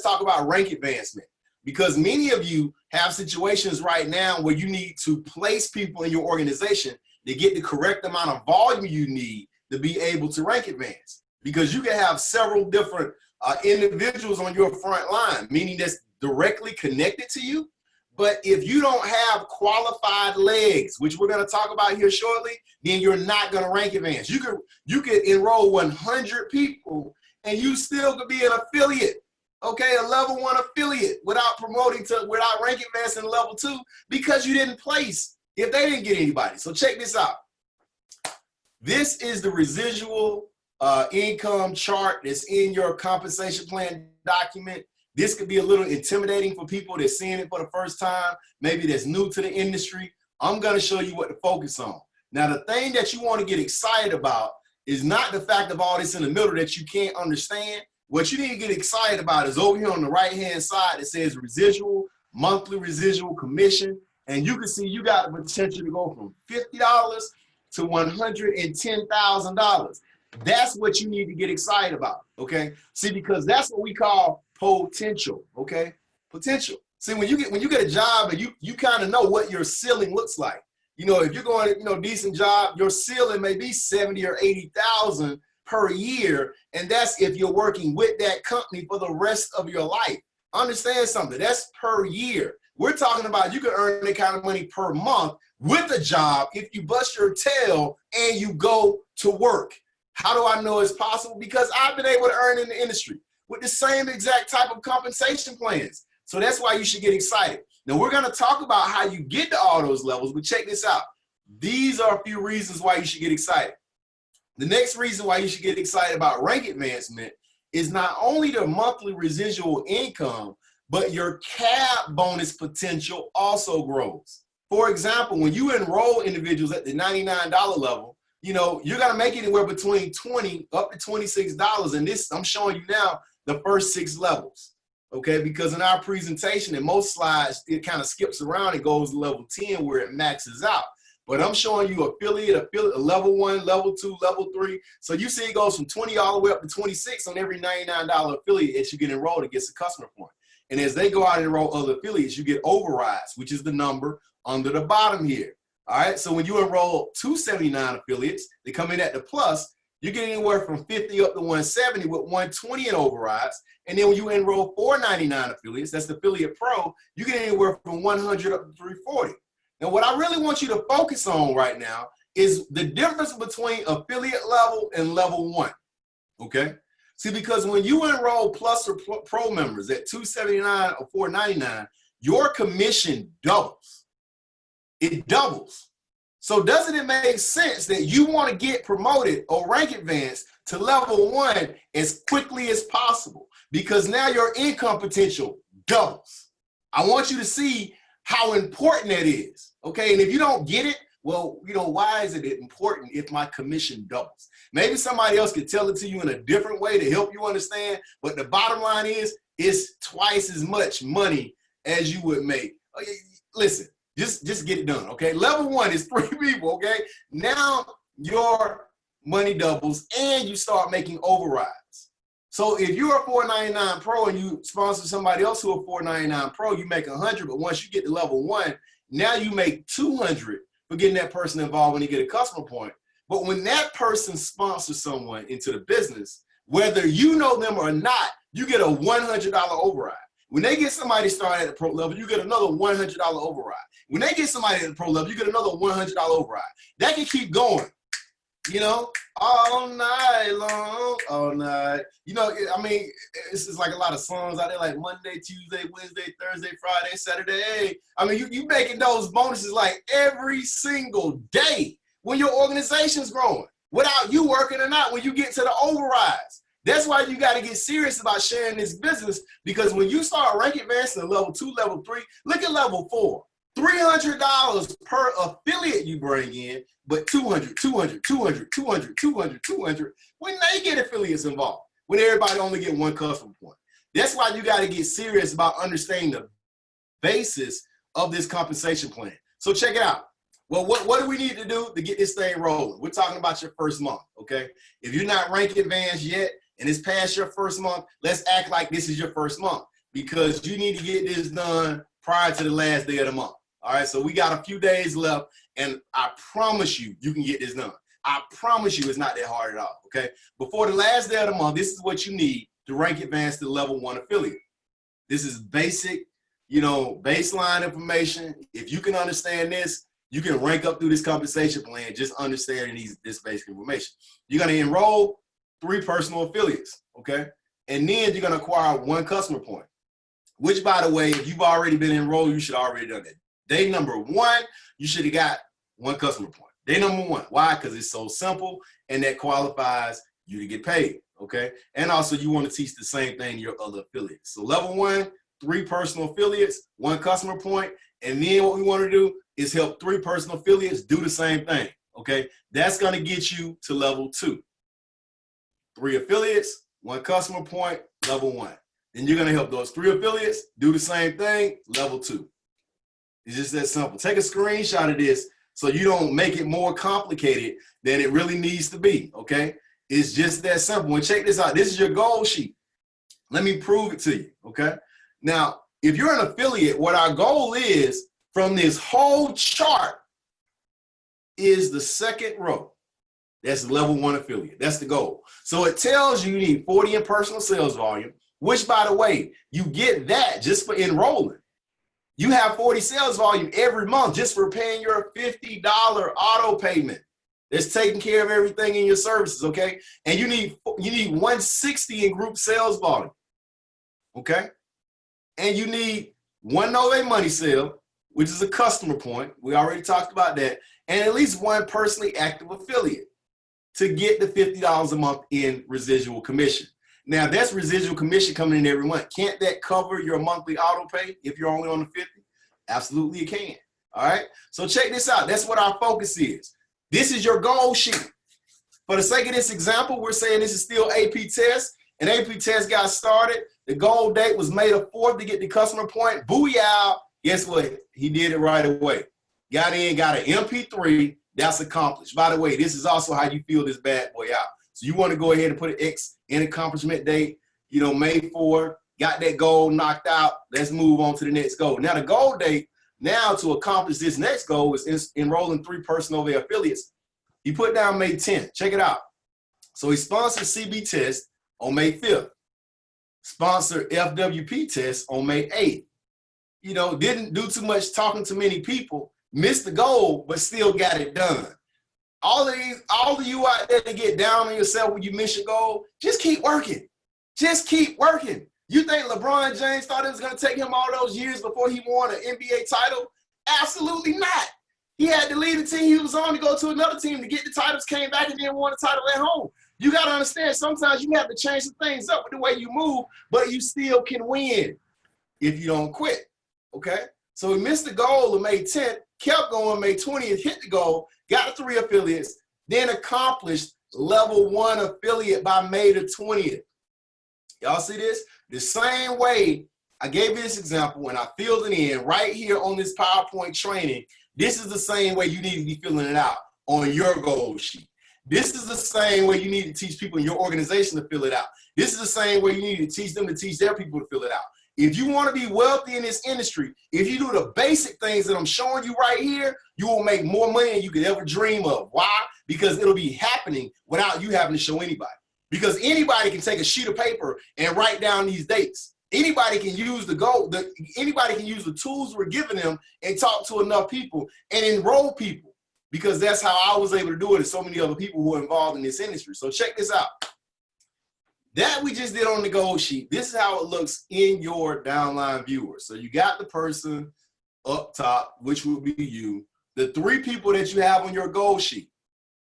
talk about rank advancement, because many of you have situations right now where you need to place people in your organization to get the correct amount of volume you need to be able to rank advance. Because you can have several different individuals on your front line, meaning that's directly connected to you. But if you don't have qualified legs, which we're going to talk about here shortly, then you're not going to rank advance. You could enroll 100 people and you still could be an affiliate, okay, a level 1 affiliate without without rank advancing level 2 because you didn't place if they didn't get anybody. So check this out. This is the residual income chart that's in your compensation plan document. This could be a little intimidating for people that's seeing it for the first time, maybe that's new to the industry. I'm going to show you what to focus on. Now, the thing that you want to get excited about is not the fact of all this in the middle that you can't understand. What you need to get excited about is over here on the right-hand side, it says residual, monthly residual commission, and you can see you got the potential to go from $50 to $110,000. That's what you need to get excited about, okay? See, because that's what we call potential, okay? Potential. See, when you get a job and you kind of know what your ceiling looks like. You know, if you're going, decent job, your ceiling may be 70 or 80,000 per year, and that's if you're working with that company for the rest of your life. Understand something, that's per year. We're talking about you can earn that kind of money per month with a job if you bust your tail and you go to work. How do I know it's possible? Because I've been able to earn in the industry with the same exact type of compensation plans. So that's why you should get excited. Now we're going to talk about how you get to all those levels, but check this out. These are a few reasons why you should get excited. The next reason why you should get excited about rank advancement is not only the monthly residual income, but your CAB bonus potential also grows. For example, when you enroll individuals at the $99 level, you're going to make anywhere between $20 up to $26. And this, I'm showing you now the first 6 levels. Okay, because in our presentation, in most slides, it kind of skips around and goes to level 10 where it maxes out. But I'm showing you affiliate, level 1, level 2, level 3. So you see it goes from 20 all the way up to 26 on every $99 affiliate that you get enrolled and gets a customer point. And as they go out and enroll other affiliates, you get overrides, which is the number under the bottom here. All right, so when you enroll 279 affiliates, they come in at the plus, you get anywhere from 50 up to 170 with 120 in overrides. And then when you enroll 499 affiliates, that's the affiliate pro, you get anywhere from 100 up to 340. And what I really want you to focus on right now is the difference between affiliate level and level 1, okay? See, because when you enroll plus or pro members at 279 or 499, your commission doubles. It doubles. So doesn't it make sense that you want to get promoted or rank advanced to level 1 as quickly as possible? Because now your income potential doubles. I want you to see how important that is, okay? And if you don't get it, well, why is it important if my commission doubles? Maybe somebody else could tell it to you in a different way to help you understand, but the bottom line is it's twice as much money as you would make. Okay, listen, just get it done, okay? Level 1 is 3 people, okay? Now your money doubles and you start making overrides. So if you're a 499 pro and you sponsor somebody else who are 499 pro, you make 100, but once you get to level 1, now you make 200 for getting that person involved when you get a customer point. But when that person sponsors someone into the business, whether you know them or not, you get a $100 override. When they get somebody started at the pro level, you get another $100 override. When they get somebody at the pro level, you get another $100 override. That can keep going, all night long, all night. I mean, it's just like a lot of songs out there like Monday, Tuesday, Wednesday, Thursday, Friday, Saturday. I mean, you making those bonuses like every single day when your organization's growing, without you working or not, when you get to the overrides. That's why you got to get serious about sharing this business, because when you start rank advancing to level 2, level 3, look at level 4. $300 per affiliate you bring in, but 200, 200, 200, 200, 200, 200 when they get affiliates involved, when everybody only get 1 customer point. That's why you got to get serious about understanding the basis of this compensation plan. So check it out. Well, what do we need to do to get this thing rolling? We're talking about your first month, okay? If you're not rank advanced yet, and it's past your first month, let's act like this is your first month, because you need to get this done prior to the last day of the month. All right, so we got a few days left, and I promise you, you can get this done. I promise you it's not that hard at all, okay? Before the last day of the month, this is what you need to rank advanced to level 1 affiliate. This is basic, you know, baseline information. If you can understand this, you can rank up through this compensation plan just understanding this basic information. You're going to enroll 3 personal affiliates, okay? And then you're going to acquire 1 customer point, which, by the way, if you've already been enrolled, you should already done that. Day number 1, you should have got 1 customer point. Day number 1. Why? Because it's so simple, and that qualifies you to get paid, okay? And also, you want to teach the same thing to your other affiliates. So level 1, 3 personal affiliates, 1 customer point, and then what we want to do is help 3 personal affiliates do the same thing, okay? That's going to get you to level 2. 3 affiliates, 1 customer point, level 1. Then you're going to help those 3 affiliates do the same thing, level 2. It's just that simple. Take a screenshot of this so you don't make it more complicated than it really needs to be, okay? It's just that simple. And check this out. This is your goal sheet. Let me prove it to you, okay? Now, if you're an affiliate, what our goal is from this whole chart is the second row. That's level 1 affiliate. That's the goal. So it tells you need 40 in personal sales volume, which, by the way, you get that just for enrolling. You have 40 sales volume every month just for paying your $50 auto payment. That's taking care of everything in your services, okay? And you need 160 in group sales volume, okay? And you need 1 Novae money sale, which is a customer point. We already talked about that. And at least 1 personally active affiliate to get the $50 a month in residual commission. Now, that's residual commission coming in every month. Can't that cover your monthly auto pay if you're only on the 50? Absolutely, it can. All right? So check this out. That's what our focus is. This is your goal sheet. For the sake of this example, we're saying this is still AP test, and AP test got started. The goal date was May the 4th to get the customer point. Booyah! Guess what? He did it right away. Got in, got an MP3. That's accomplished. By the way, this is also how you fill this bad boy out. So you want to go ahead and put an X in accomplishment date, you know, May 4th, got that goal knocked out. Let's move on to the next goal. Now, the goal date now to accomplish this next goal is enrolling 3 personal Novae affiliates. He put down May 10th. Check it out. So he sponsored CB test on May 5th. Sponsored FWP test on May 8th. You know, didn't do too much talking to many people, missed the goal, but still got it done. All of you out there that get down on yourself when you miss your goal, just keep working. Just keep working. You think LeBron James thought it was going to take him all those years before he won an NBA title? Absolutely not. He had to leave the team he was on to go to another team to get the titles, came back and then won the title at home. You got to understand, sometimes you have to change some things up with the way you move, but you still can win if you don't quit, okay? So he missed the goal of May 10th, kept going May 20th, hit the goal, got the 3 affiliates, then accomplished level 1 affiliate by May the 20th. Y'all see this? The same way I gave you this example and I filled it in right here on this PowerPoint training. This is the same way you need to be filling it out on your goal sheet. This is the same way you need to teach people in your organization to fill it out. This is the same way you need to teach them to teach their people to fill it out. If you want to be wealthy in this industry, if you do the basic things that I'm showing you right here, you will make more money than you could ever dream of. Why? Because it'll be happening without you having to show anybody. Because anybody can take a sheet of paper and write down these dates. Anybody can use anybody can use the tools we're giving them and talk to enough people and enroll people. Because that's how I was able to do it, and so many other people who are involved in this industry. So check this out. That we just did on the goal sheet. This is how it looks in your downline viewer. So you got the person up top, which will be you, the 3 people that you have on your goal sheet.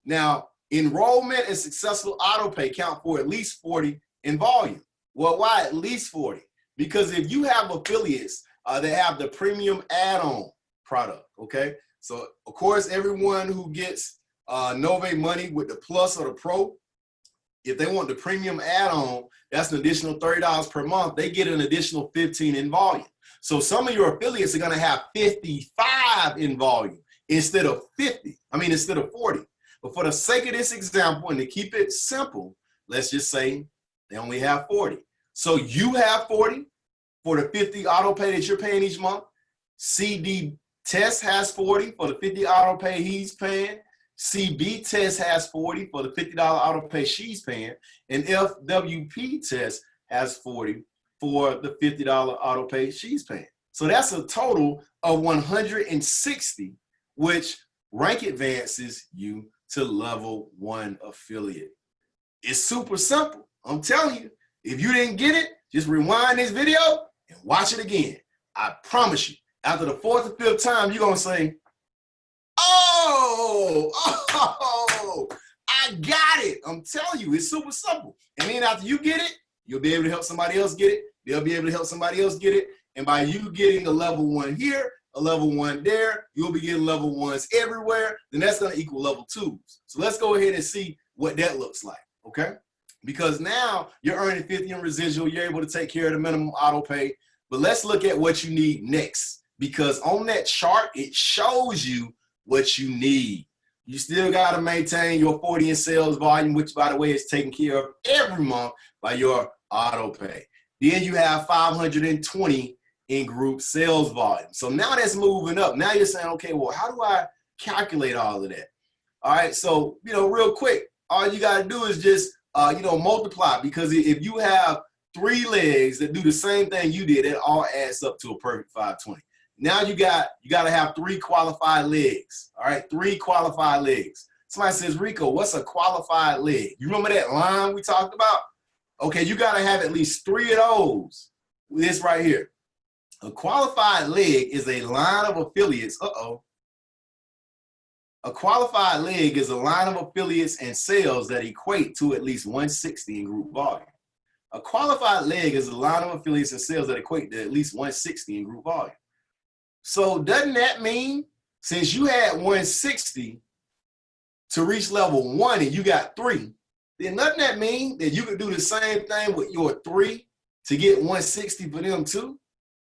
Now, enrollment and successful auto pay count for at least 40 in volume. Well, why at least 40? Because if you have affiliates that have the premium add-on product, okay? So, of course, everyone who gets Novae money with the Plus or the Pro, if they want the premium add-on, that's an additional $30 per month. They get an additional 15 in volume. So some of your affiliates are going to have 55 in volume instead of 40. But for the sake of this example and to keep it simple, let's just say They only have 40. So you have 40 for the 50 auto pay that you're paying each month. CD Test has 40 for the 50 auto pay he's paying. CB Test has 40 for the $50 auto pay she's paying. And FWP Test has 40 for the $50 auto pay she's paying. So that's a total of 160, which rank advances you to level 1 affiliate. It's super simple. I'm telling you, if you didn't get it, just rewind this video and watch it again. I promise you, after the 4th or 5th time, you're going to say, oh, I got it. I'm telling you, it's super simple. And then after you get it, you'll be able to help somebody else get it. They'll be able to help somebody else get it. And by you getting a level 1 here, a level 1 there, you'll be getting level 1s everywhere. Then that's going to equal level 2s. So let's go ahead and see what that looks like, okay? Because now you're earning 50 in residual. You're able to take care of the minimum auto pay. But let's look at what you need next. Because on that chart, it shows you what you need. You still got to maintain your 40 in sales volume, which, by the way, is taken care of every month by your auto pay. Then you have 520 in group sales volume. So now that's moving up. Now you're saying, okay, well, how do I calculate all of that? All right, so, real quick, all you got to do is just, multiply. Because if you have 3 legs that do the same thing you did, it all adds up to a perfect 520. Now you got to have 3 qualified legs. All right, 3 qualified legs. Somebody says, Rico, what's a qualified leg? You remember that line we talked about? Okay, you got to have at least 3 of those. This right here. A qualified leg is a line of affiliates. A qualified leg is a line of affiliates and sales that equate to at least 160 in group volume. A qualified leg is a line of affiliates and sales that equate to at least 160 in group volume. So doesn't that mean since you had 160 to reach level 1 and you got 3, then doesn't that mean that you could do the same thing with your 3 to get 160 for them too,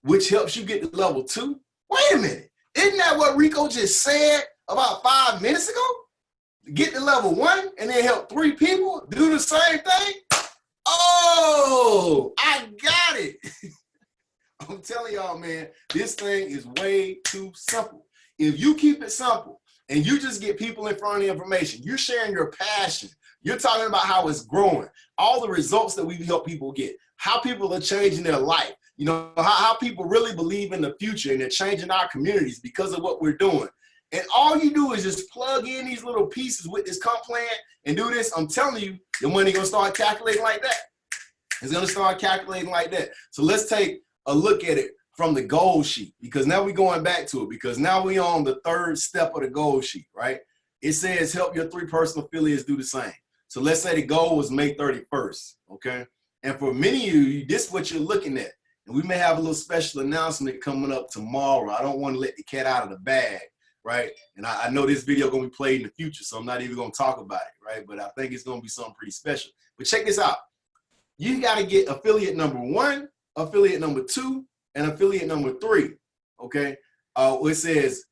which helps you get to level 2? Wait a minute. Isn't that what Rico just said about 5 minutes ago? Get to level 1 and then help 3 people do the same thing? Oh, I got it. I'm telling y'all, man, this thing is way too simple. If you keep it simple and you just get people in front of the information, you're sharing your passion. You're talking about how it's growing, all the results that we help people get, how people are changing their life, how people really believe in the future and they're changing our communities because of what we're doing. And all you do is just plug in these little pieces with this comp plan and do this. I'm telling you, your money gonna start calculating like that. It's gonna start calculating like that. So let's take a look at it from the goal sheet, because now we're going back to it, because now we're on the 3rd step of the goal sheet, right? It says help your 3 personal affiliates do the same. So let's say the goal was May 31st, okay? And for many of you, this is what you're looking at. And we may have a little special announcement coming up tomorrow. I don't want to let the cat out of the bag, right? And I know this video going to be played in the future, so I'm not even going to talk about it, right? But I think it's going to be something pretty special. But check this out. You got to get affiliate number 1, affiliate number 2, and affiliate number 3, okay? It says,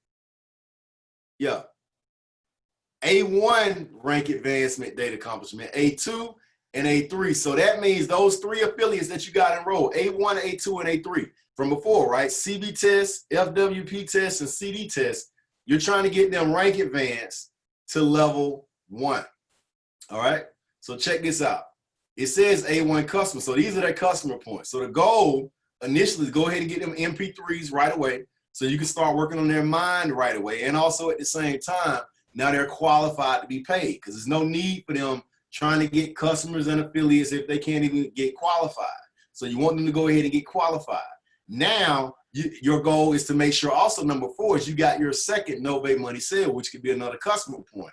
A1 rank advancement date accomplishment, A2, and A3. So that means those 3 affiliates that you got enrolled, A1, A2, and A3 from before, right? CB test, FWP test, and CD test. You're trying to get them rank advanced to level 1, all right? So check this out. It says A1 customer, so these are their customer points. So the goal initially is go ahead and get them MP3s right away so you can start working on their mind right away. And also at the same time, now they're qualified to be paid, because there's no need for them trying to get customers and affiliates if they can't even get qualified. So you want them to go ahead and get qualified. Now, your goal is to make sure also number 4 is you got your second Novae money sale, which could be another customer point.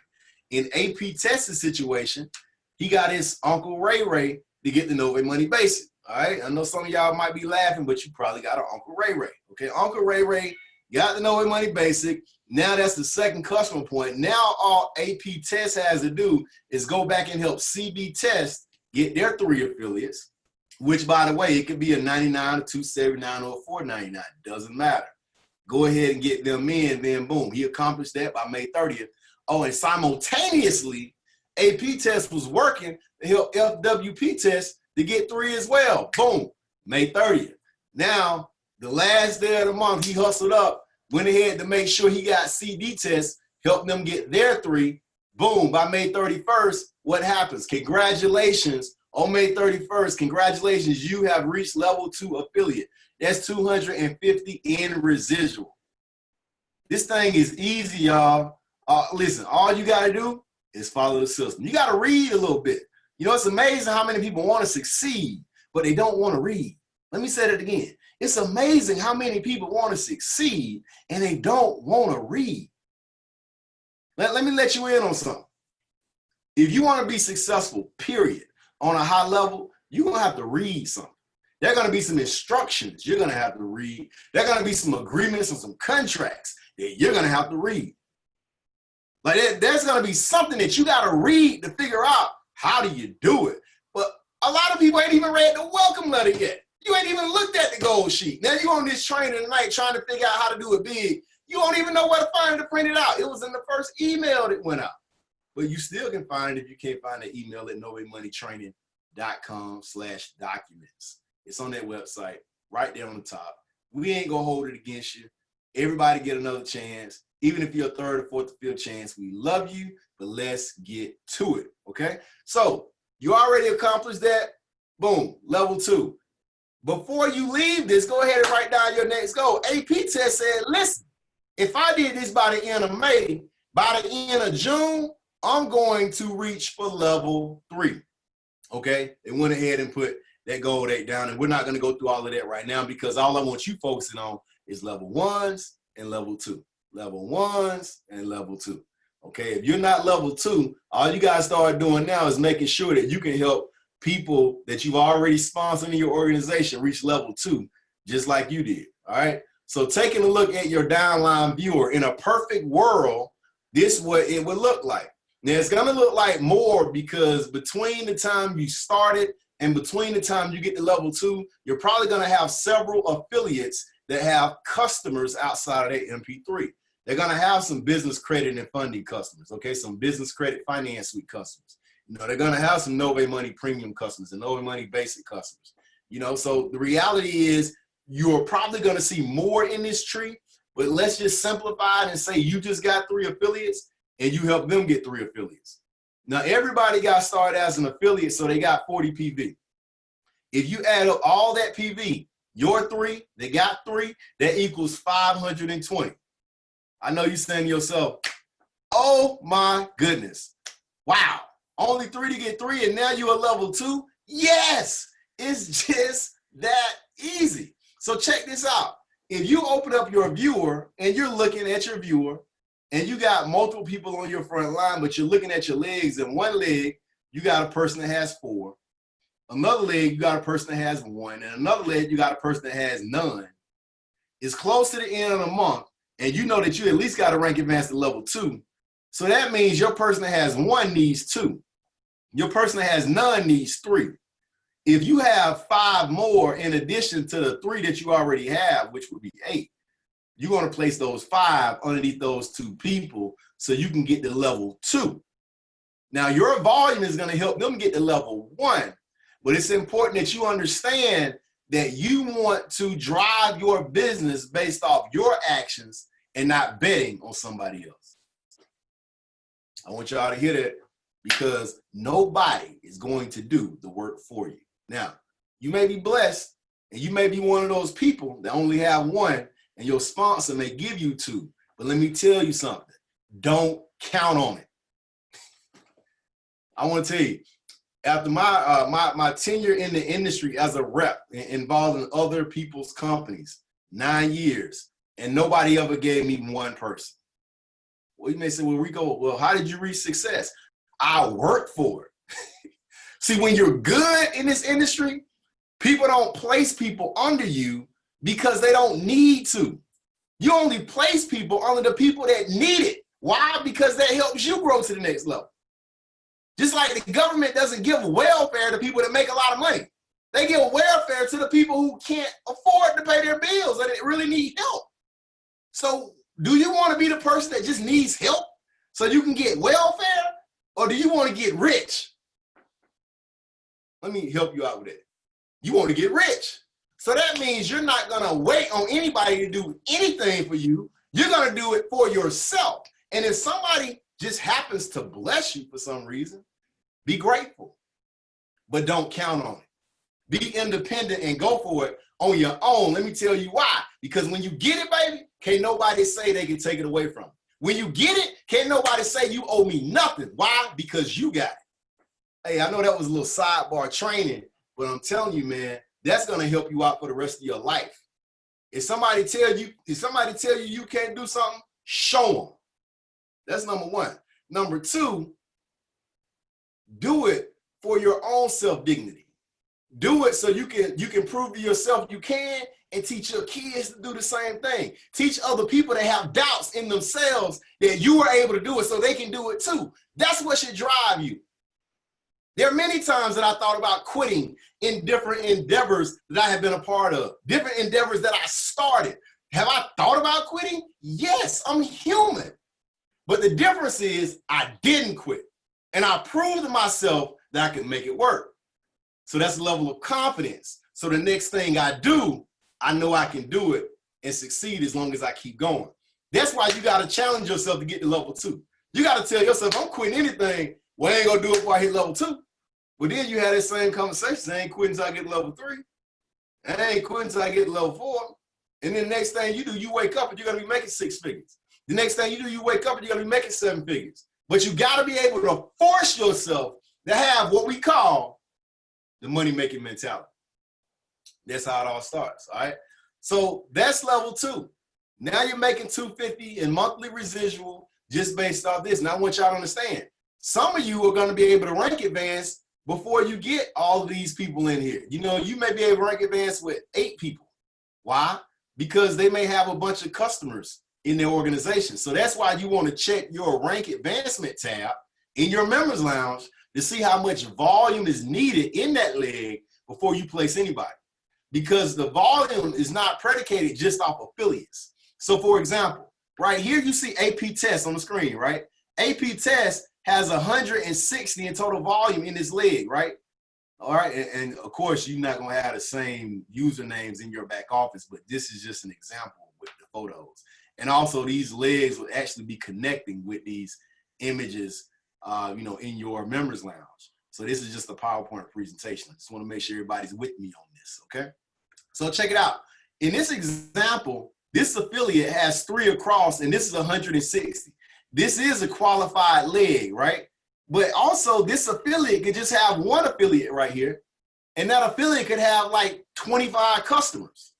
In AP Test's situation, he got his Uncle Ray to get the Novae money basic. All right, I know some of y'all might be laughing, but you probably got an Uncle Ray. Okay, Uncle Ray got the Novae money basic. Now that's the second customer point. Now all AP Test has to do is go back and help CB Test get their 3 affiliates, which, by the way, it could be a 99, a 279, or a 499. Doesn't matter. Go ahead and get them in, then boom. He accomplished that by May 30th. Oh, and simultaneously, AP Test was working to help FWP Test to get 3 as well. Boom, May 30th. Now, the last day of the month, he hustled up, went ahead to make sure he got CD tests, helped them get their 3. Boom, by May 31st, what happens? Congratulations. On May 31st, congratulations, you have reached level 2 affiliate. That's 250 in residual. This thing is easy, y'all. Listen, all you got to do is follow the system. You got to read a little bit. You know, it's amazing how many people want to succeed, but they don't want to read. Let me say that again. It's amazing how many people want to succeed and they don't want to read. Let me let you in on something. If you want to be successful, period, on a high level, you're going to have to read something. There are going to be some instructions you're going to have to read. There are going to be some agreements and some contracts that you're going to have to read. Like there's going to be something that you got to read to figure out how do you do it. But a lot of people ain't even read the welcome letter yet. You ain't even looked at the goal sheet. Now you on this training tonight trying to figure out how to do it big. You don't even know where to find it to print it out. It was in the first email that went out. But you still can find it if you can't find the email at novaemoneytraining.com/documents. It's on that website right there on the top. We ain't gonna hold it against you. Everybody get another chance. Even if you're a third or fourth or fifth chance, we love you, but let's get to it, okay? So you already accomplished that. Boom, level 2. Before you leave this, go ahead and write down your next goal. AP test said, listen, if I did this by the end of May, by the end of June, I'm going to reach for level 3, okay? They went ahead and put that goal date down, and we're not gonna go through all of that right now because all I want you focusing on is level 1s and level 2. Level 1s and level 2, okay? If you're not level 2, all you gotta start doing now is making sure that you can help people that you've already sponsored in your organization reach level 2, just like you did, all right? So taking a look at your downline viewer, in a perfect world, this is what it would look like. Now, it's gonna look like more because between the time you started and between the time you get to level 2, you're probably gonna have several affiliates that have customers outside of their MP3. They're gonna have some business credit and funding customers, okay? Some business credit finance suite customers. You know, they're gonna have some Novae Money premium customers and Novae Money basic customers. You know, so the reality is you're probably gonna see more in this tree, but let's just simplify it and say you just got 3 affiliates and you help them get 3 affiliates. Now, everybody got started as an affiliate, so they got 40 PV. If you add up all that PV, your 3, they got 3, that equals 520. I know you're saying to yourself, oh my goodness, wow, only 3 to get 3 and now you're a level 2? Yes, it's just that easy. So check this out. If you open up your viewer and you're looking at your viewer and you got multiple people on your front line, but you're looking at your legs, and one leg, you got a person that has 4. Another leg, you got a person that has 1. And another leg, you got a person that has none. It's close to the end of the month, and you know that you at least got to rank advanced to level 2. So that means your person that has 1 needs 2. Your person that has none needs 3. If you have 5 more in addition to the 3 that you already have, which would be 8, you're going to place those 5 underneath those 2 people so you can get to level 2. Now, your volume is going to help them get to level 1, but it's important that you understand that you want to drive your business based off your actions and not betting on somebody else. I want y'all to hear that because nobody is going to do the work for you. Now, you may be blessed and you may be one of those people that only have 1 and your sponsor may give you 2. But let me tell you something. Don't count on it. I want to tell you, after my tenure in the industry as a rep involved in other people's companies, 9 years, and nobody ever gave me 1 person. Well, you may say, well, Rico, well, how did you reach success? I worked for it. See, when you're good in this industry, people don't place people under you because they don't need to. You only place people under the people that need it. Why? Because that helps you grow to the next level. Just like the government doesn't give welfare to people that make a lot of money. They give welfare to the people who can't afford to pay their bills and they really need help. So do you want to be the person that just needs help so you can get welfare, or do you want to get rich? Let me help you out with that. You want to get rich. So that means you're not going to wait on anybody to do anything for you. You're going to do it for yourself. And if somebody just happens to bless you for some reason, be grateful, but don't count on it. Be independent and go for it on your own. Let me tell you why. Because when you get it, baby, can't nobody say they can take it away from you. When you get it, can't nobody say you owe me nothing. Why? Because you got it. Hey, I know that was a little sidebar training, but I'm telling you, man, that's going to help you out for the rest of your life. If somebody tell you you can't do something, show them. That's number one. Number two, do it for your own self-dignity. Do it so you can prove to yourself you can, and teach your kids to do the same thing. Teach other people that have doubts in themselves that you are able to do it so they can do it too. That's what should drive you. There are many times that I thought about quitting in different endeavors that I have been a part of, different endeavors that I started. Have I thought about quitting? Yes, I'm human. But the difference is I didn't quit. And I proved to myself that I could make it work. So that's a level of confidence. So the next thing I do, I know I can do it and succeed as long as I keep going. That's why you got to challenge yourself to get to level 2. You got to tell yourself, I'm quitting anything. Well, I ain't going to do it before I hit level 2. But then you had that same conversation. I ain't quitting until I get to level 3. I ain't quitting until I get to level 4. And then the next thing you do, you wake up and you're going to be making 6 figures. The next thing you do, you wake up and you're going to be making 7 figures. But you got to be able to force yourself to have what we call the money-making mentality. That's how it all starts, all right? So that's level 2. Now you're making $250 in monthly residual just based off this. Now I want y'all to understand, some of you are going to be able to rank advance before you get all of these people in here. You know, you may be able to rank advance with 8 people. Why? Because they may have a bunch of customers in their organization. So that's why you want to check your rank advancement tab in your members lounge to see how much volume is needed in that leg before you place anybody. Because the volume is not predicated just off affiliates. So for example, right here you see AP Test on the screen, right? AP Test has 160 in total volume in this leg, right? All right, and of course you're not gonna have the same usernames in your back office, but this is just an example with the photos. And also these legs will actually be connecting with these images, you know, in your members lounge. So this is just a PowerPoint presentation. I just want to make sure everybody's with me on this, okay? So check it out. In this example, this affiliate has 3 across, and this is 160. This is a qualified leg, right? But also this affiliate could just have 1 affiliate right here, and that affiliate could have like 25 customers.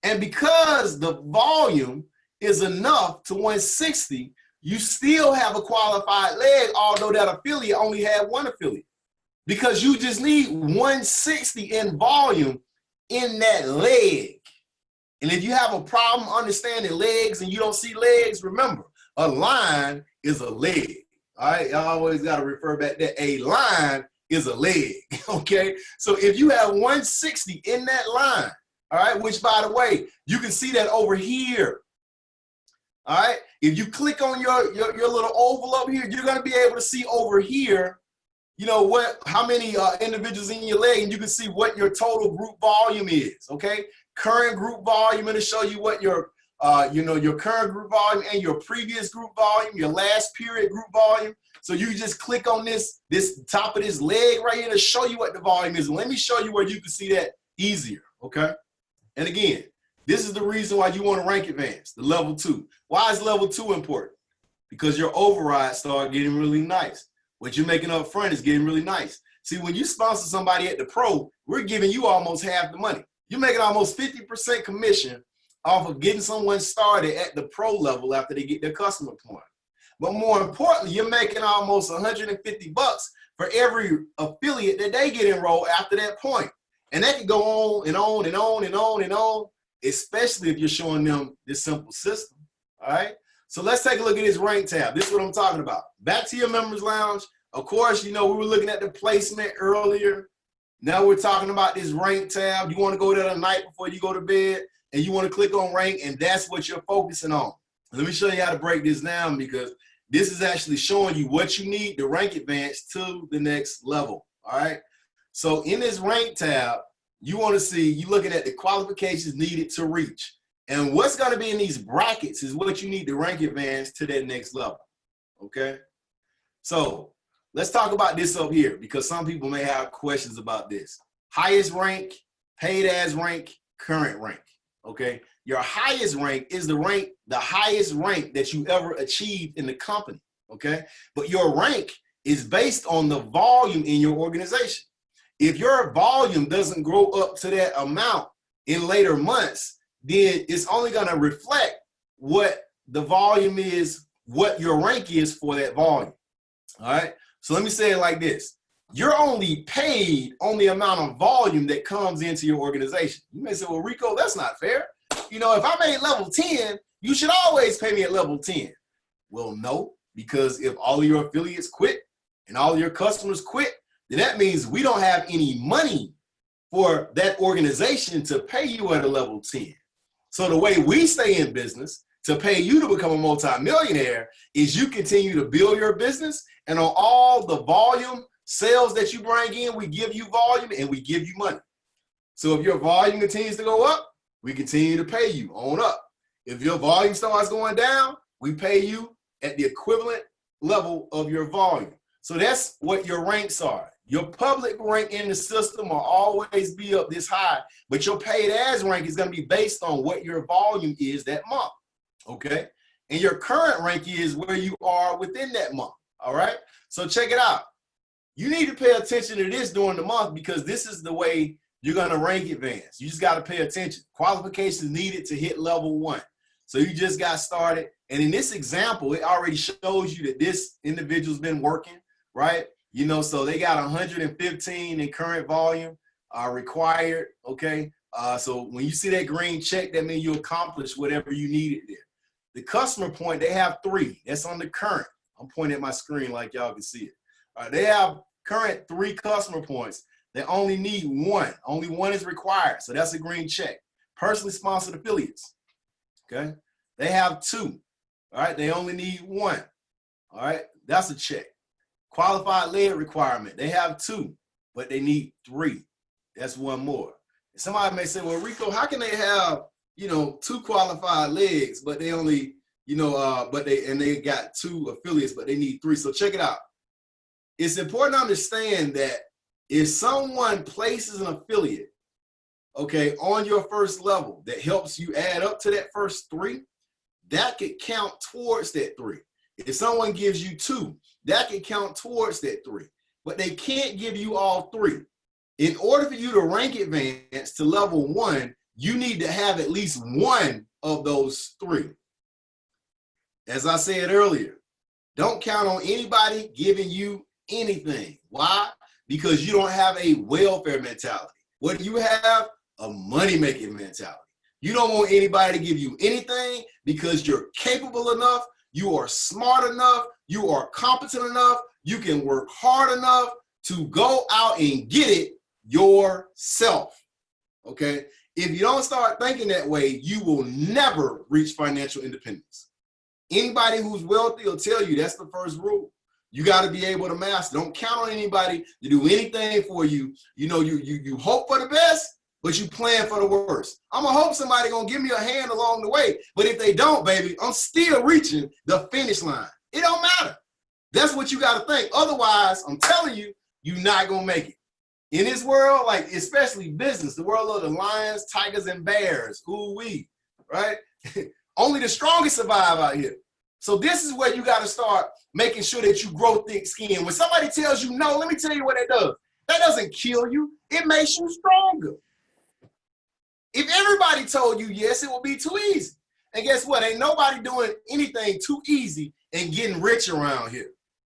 And because the volume is enough to 160, you still have a qualified leg, although that affiliate only had 1 affiliate. Because you just need 160 in volume in that leg. And if you have a problem understanding legs and you don't see legs, remember, a line is a leg. All right, y'all always got to refer back that a line is a leg, okay? So if you have 160 in that line, all right, which by the way, you can see that over here. All right, if you click on your little oval up here, you're going to be able to see over here, you know, how many individuals in your leg, and you can see what your total group volume is, okay? Current group volume, and to show you what your, you know, your current group volume and your previous group volume, your last period group volume. So you just click on this top of this leg right here to show you what the volume is. Let me show you where you can see that easier, okay? And again, this is the reason why you want to rank advance, the level 2. Why is level 2 important? Because your overrides start getting really nice. What you're making up front is getting really nice. See, when you sponsor somebody at the pro, we're giving you almost half the money. You're making almost 50% commission off of getting someone started at the pro level after they get their customer point. But more importantly, you're making almost 150 bucks for every affiliate that they get enrolled after that point. And that can go on and on and on and on and on, especially if you're showing them this simple system, all right? So let's take a look at this rank tab. This is what I'm talking about. Back to your members lounge. Of course, you know, we were looking at the placement earlier. Now we're talking about this rank tab. You want to go there the night before you go to bed, and you want to click on rank, and that's what you're focusing on. Let me show you how to break this down, because this is actually showing you what you need to rank advance to the next level, all right? So in this rank tab, you want to see, you're looking at the qualifications needed to reach. And what's going to be in these brackets is what you need to rank advance to that next level. Okay? So let's talk about this up here because some people may have questions about this. Highest rank, paid as rank, current rank. Okay? Your highest rank is the highest rank that you ever achieved in the company. Okay? But your rank is based on the volume in your organization. If your volume doesn't grow up to that amount in later months, then it's only going to reflect what the volume is, what your rank is for that volume. All right. So let me say it like this. You're only paid on the amount of volume that comes into your organization. You may say, well, Rico, that's not fair. You know, if I made level 10, you should always pay me at level 10. Well, no, because if all of your affiliates quit and all of your customers quit, then that means we don't have any money for that organization to pay you at a level 10. So the way we stay in business to pay you to become a multimillionaire is you continue to build your business, and on all the volume sales that you bring in, we give you volume and we give you money. So if your volume continues to go up, we continue to pay you on up. If your volume starts going down, we pay you at the equivalent level of your volume. So that's what your ranks are. Your public rank in the system will always be up this high, but your paid as rank is going to be based on what your volume is that month, okay? And your current rank is where you are within that month, all right? So check it out. You need to pay attention to this during the month because this is the way you're going to rank advance. You just got to pay attention. Qualifications needed to hit level 1. So you just got started. And in this example, it already shows you that this individual's been working, right? You know, so they got 115 in current volume required, okay? So when you see that green check, that means you accomplished whatever you needed there. The customer point, they have 3. That's on the current. I'm pointing at my screen like y'all can see it. They have current 3 customer points. They only need 1. Only 1 is required, so that's a green check. Personally sponsored affiliates, okay? They have 2, all right? They only need 1, all right? That's a check. Qualified lead requirement, they have 2, but they need 3. That's 1 more. And somebody may say, well, Rico, how can they have, you know, 2 qualified legs, but they only, you know, they got 2 affiliates, but they need 3. So check it out. It's important to understand that if someone places an affiliate, okay, on your first level that helps you add up to that first 3, that could count towards that 3. If someone gives you 2, that can count towards that 3, but they can't give you all 3. In order for you to rank advance to level 1, you need to have at least 1 of those 3. As I said earlier, don't count on anybody giving you anything. Why? Because you don't have a welfare mentality. What do you have? A money-making mentality. You don't want anybody to give you anything because you're capable enough, you are smart enough, you are competent enough, you can work hard enough to go out and get it yourself, okay? If you don't start thinking that way, you will never reach financial independence. Anybody who's wealthy will tell you that's the first rule. You got to be able to master. Don't count on anybody to do anything for you. You know, you hope for the best, but you plan for the worst. I'm going to hope somebody going to give me a hand along the way. But if they don't, baby, I'm still reaching the finish line. It don't matter. That's what you got to think. Otherwise, I'm telling you, you're not going to make it. In this world, like especially business, the world of the lions, tigers, and bears, ooh-wee, right? Only the strongest survive out here. So this is where you got to start making sure that you grow thick skin. When somebody tells you no, let me tell you what it does. That doesn't kill you. It makes you stronger. If everybody told you yes, it would be too easy. And guess what? Ain't nobody doing anything too easy and getting rich around here.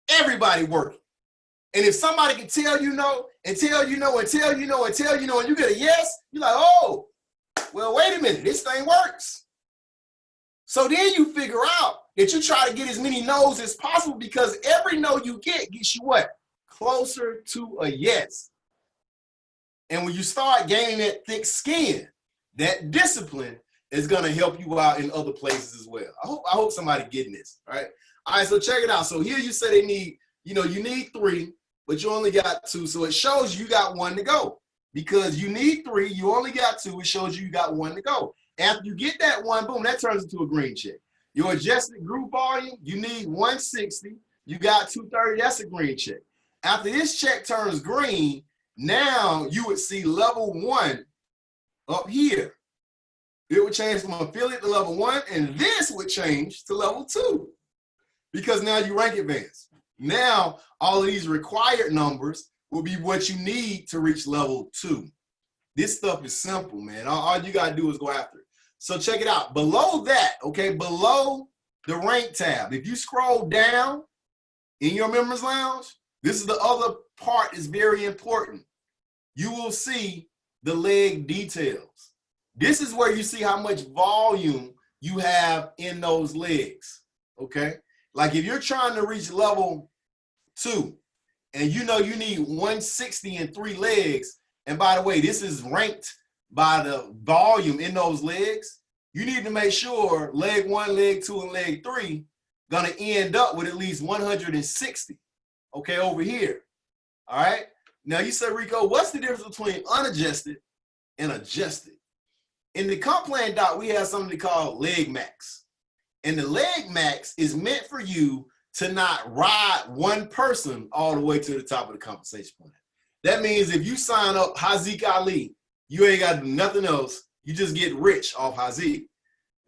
Everybody working. And if somebody can tell you no, and tell you no, and tell you no, and tell you no, and you get a yes, you're like, oh, well, wait a minute, this thing works. So then you figure out that you try to get as many no's as possible because every no you get gets you what? Closer to a yes. And when you start gaining that thick skin, that discipline is going to help you out in other places as well. I hope somebody getting this, right? All right, so check it out. So here you say they need, you know, you need 3. but you only got 2. So it shows you got 1 to go. Because you need 3, you only got 2. It shows you got 1 to go. After you get that 1, boom, that turns into a green check. Your adjusted group volume, you need 160. You got 230, that's a green check. After this check turns green, now you would see level 1 up here. It would change from affiliate to level 1, and this would change to level 2 because now you rank advanced. Now, all of these required numbers will be what you need to reach level 2. This stuff is simple, man. All you got to do is go after it. So check it out. Below that, okay, below the rank tab, if you scroll down in your members lounge, this is the other part is very important. You will see the leg details. This is where you see how much volume you have in those legs, okay? Like if you're trying to reach level 2 and you know you need 160 in 3 legs, and by the way, this is ranked by the volume in those legs, you need to make sure leg 1, leg 2, and leg 3 gonna end up with at least 160, okay, over here, all right? Now you said, Rico, what's the difference between unadjusted and adjusted? In the comp plan doc, we have something called leg max. And the leg max is meant for you to not ride one person all the way to the top of the compensation plan. That means if you sign up Haziq Ali, you ain't got to do nothing else. You just get rich off Haziq.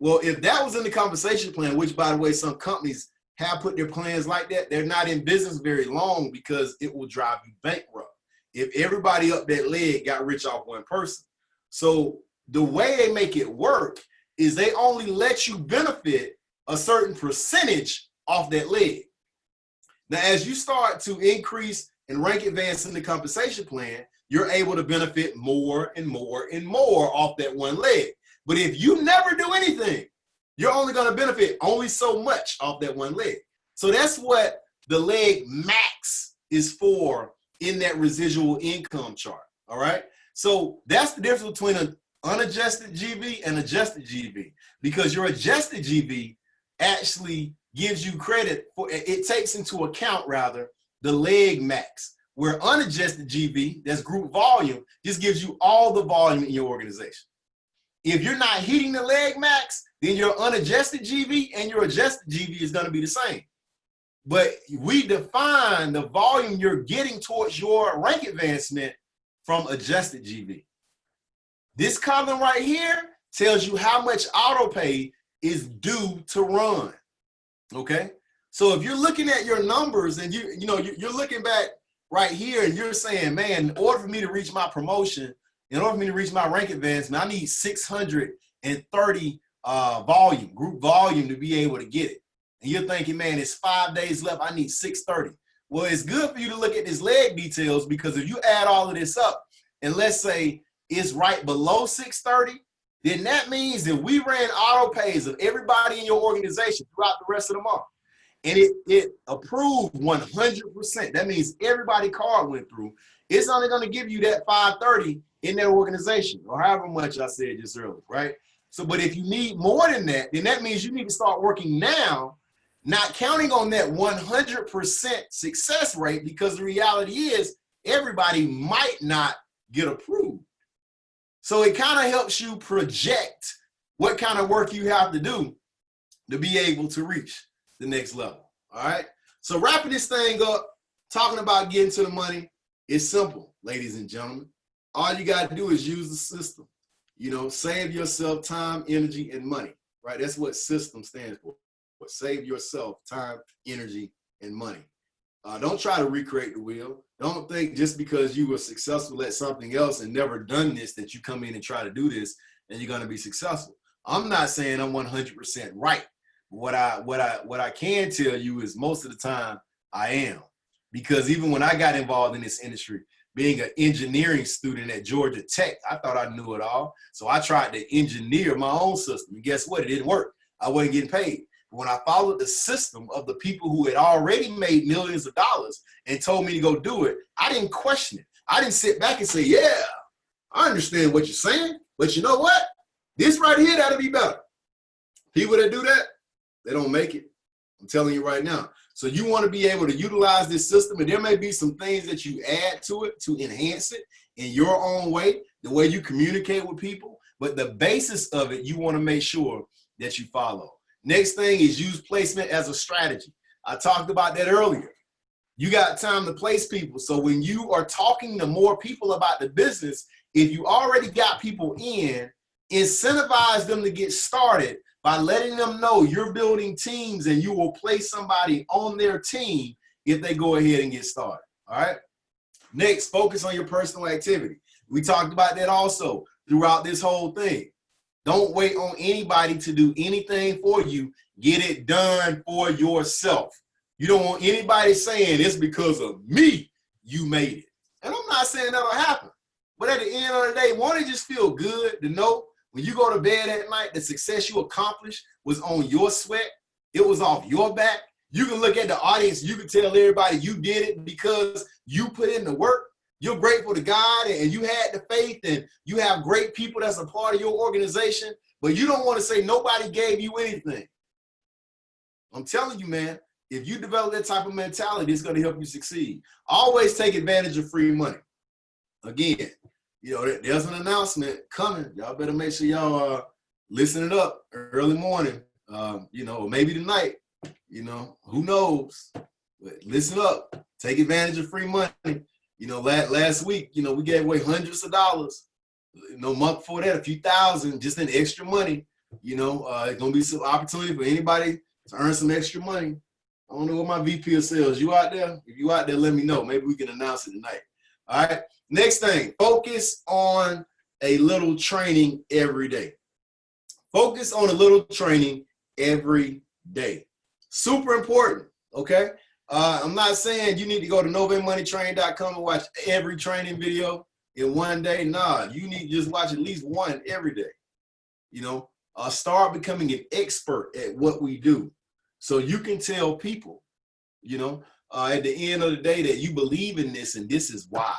Well, if that was in the compensation plan, which by the way, some companies have put their plans like that, they're not in business very long because it will drive you bankrupt if everybody up that leg got rich off one person. So the way they make it work is they only let you benefit a certain percentage off that leg. Now, as you start to increase and rank advance in the compensation plan, you're able to benefit more and more and more off that one leg. But if you never do anything, you're only going to benefit only so much off that one leg. So that's what the leg max is for in that residual income chart, all right? So that's the difference between an unadjusted GV and adjusted GV, because your adjusted GV actually gives you credit for, it takes into account rather the leg max, where unadjusted GV, that's group volume, just gives you all the volume in your organization. If you're not hitting the leg max, then your unadjusted GV and your adjusted GV is going to be the same. But we define the volume you're getting towards your rank advancement from adjusted GV. This column right here tells you how much auto pay is due to run. Okay, so if you're looking at your numbers and you're looking back right here and you're saying, man, in order for me to reach my promotion, in order for me to reach my rank advancement, I need 630 group volume to be able to get it. And you're thinking, man, it's 5 days left, I need 630. Well, it's good for you to look at this leg details, because if you add all of this up and let's say it's right below 630, then that means that we ran auto pays of everybody in your organization throughout the rest of the month. And it approved 100%. That means everybody card went through. It's only going to give you that 530 in that organization, or however much I said just earlier, right? So, but if you need more than that, then that means you need to start working now, not counting on that 100% success rate, because the reality is everybody might not get approved. So it kind of helps you project what kind of work you have to do to be able to reach the next level, all right? So wrapping this thing up, talking about getting to the money, it's simple, ladies and gentlemen. All you got to do is use the system. You know, save yourself time, energy, and money, right? That's what system stands for. But save yourself time, energy, and money. Don't try to recreate the wheel. Don't think just because you were successful at something else and never done this that you come in and try to do this and you're going to be successful. I'm not saying I'm 100% right. What I can tell you is most of the time I am, because even when I got involved in this industry, being an engineering student at Georgia Tech, I thought I knew it all. So I tried to engineer my own system. And guess what? It didn't work. I wasn't getting paid. When I followed the system of the people who had already made millions of dollars and told me to go do it, I didn't question it. I didn't sit back and say, yeah, I understand what you're saying, but you know what? This right here, that'll be better. People that do that, they don't make it. I'm telling you right now. So you want to be able to utilize this system, and there may be some things that you add to it to enhance it in your own way, the way you communicate with people. But the basis of it, you want to make sure that you follow. Next thing is use placement as a strategy. I talked about that earlier. You got time to place people. So when you are talking to more people about the business, if you already got people in, incentivize them to get started by letting them know you're building teams and you will place somebody on their team if they go ahead and get started. All right. Next, focus on your personal activity. We talked about that also throughout this whole thing. Don't wait on anybody to do anything for you. Get it done for yourself. You don't want anybody saying it's because of me you made it. And I'm not saying that'll happen. But at the end of the day, won't it just feel good to know when you go to bed at night, the success you accomplished was on your sweat? It was off your back. You can look at the audience. You can tell everybody you did it because you put in the work. You're grateful to God and you had the faith and you have great people that's a part of your organization. But you don't want to say nobody gave you anything. I'm telling you, man. If you develop that type of mentality, it's going to help you succeed. Always take advantage of free money. Again, there's an announcement coming. Y'all better make sure y'all listening up early morning, maybe tonight, who knows? But listen up. Take advantage of free money. Last week, we gave away hundreds of dollars. Month before that, a few thousand just in extra money. It's going to be some opportunity for anybody to earn some extra money. I don't know what my VP of sales. You out there? If you out there, let me know. Maybe we can announce it tonight. All right. Next thing, focus on a little training every day. Focus on a little training every day. Super important. Okay. I'm not saying you need to go to NovaeMoneyTrain.com and watch every training video in one day. Nah, you need to just watch at least one every day. Start becoming an expert at what we do. So you can tell people, at the end of the day that you believe in this and this is why,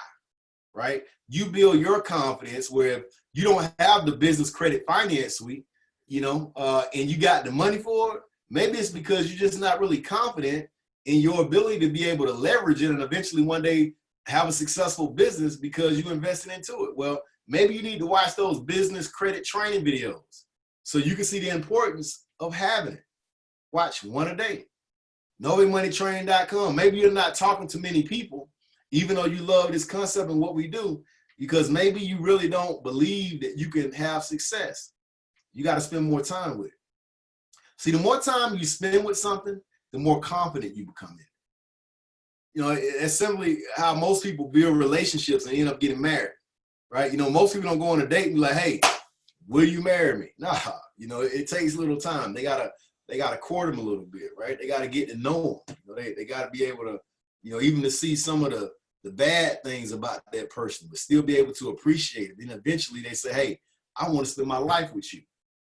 right? You build your confidence where if you don't have the business credit finance suite, and you got the money for it, maybe it's because you're just not really confident in your ability to be able to leverage it and eventually one day have a successful business because you invested into it. Well, maybe you need to watch those business credit training videos so you can see the importance of having it. Watch one a day. NovaeMoneyTrain.com. Maybe you're not talking to many people, even though you love this concept and what we do, because maybe you really don't believe that you can have success. You got to spend more time with it. See, the more time you spend with something, the more confident you become in it. It's simply how most people build relationships and end up getting married, right? Most people don't go on a date and be like, hey, will you marry me? Nah, it takes a little time. They gotta court them a little bit, right? They gotta get to know them. They gotta be able to, even to see some of the bad things about that person, but still be able to appreciate it. Then eventually they say, hey, I want to spend my life with you.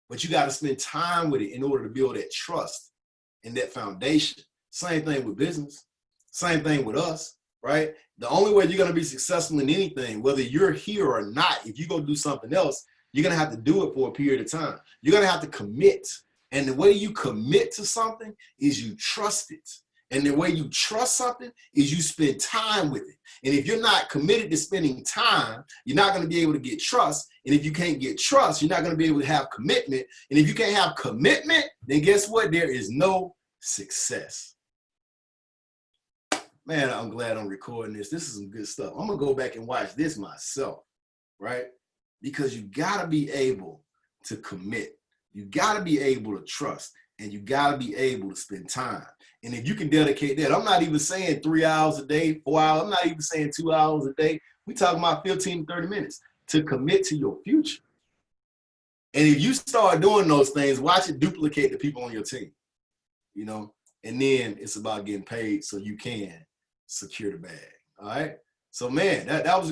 But you got to spend time with it in order to build that trust and that foundation. Same thing with business. Same thing with us, right? The only way you're going to be successful in anything, whether you're here or not, if you go do something else, you're going to have to do it for a period of time. You're going to have to commit. And the way you commit to something is you trust it. And the way you trust something is you spend time with it. And if you're not committed to spending time, you're not going to be able to get trust. And if you can't get trust, you're not going to be able to have commitment. And if you can't have commitment, then guess what? There is no success. Man, I'm glad I'm recording this. This is some good stuff. I'm going to go back and watch this myself, right? Because you got to be able to commit. You got to be able to trust. And you got to be able to spend time. And if you can dedicate that, I'm not even saying 3 hours a day, 4 hours. I'm not even saying 2 hours a day. We're talking about 15 to 30 minutes to commit to your future. And if you start doing those things, watch it duplicate the people on your team, and then it's about getting paid so you can secure the bag. All right. So, man, that was